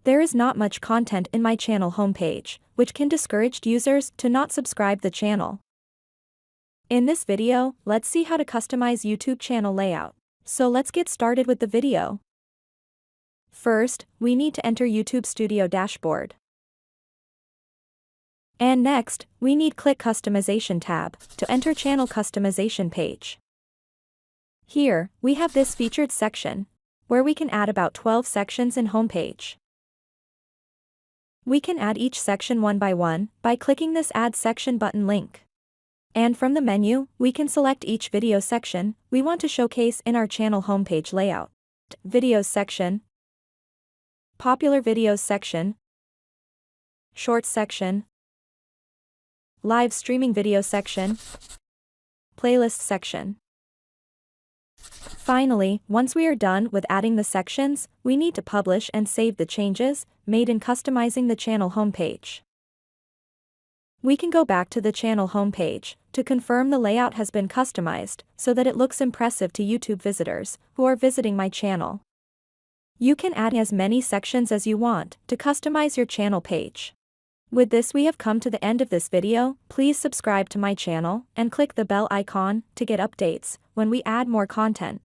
There is not much content in my channel homepage, which can discourage users to not subscribe the channel. In this video, let's see how to customize YouTube channel layout. So let's get started with the video. First, we need to enter YouTube Studio dashboard. And next, we need click Customization tab to enter channel customization page. Here, we have this featured section, where we can add about 12 sections in homepage. We can add each section one by clicking this Add Section button link. And from the menu, we can select each video section we want to showcase in our channel homepage layout. Videos section, Popular Videos section, Shorts section, Live Streaming Video section, Playlist section. Finally, once we are done with adding the sections, we need to publish and save the changes made in customizing the channel homepage. We can go back to the channel homepage to confirm the layout has been customized so that it looks impressive to YouTube visitors who are visiting my channel. You can add as many sections as you want to customize your channel page. With this, we have come to the end of this video. Please subscribe to my channel and click the bell icon to get updates when we add more content.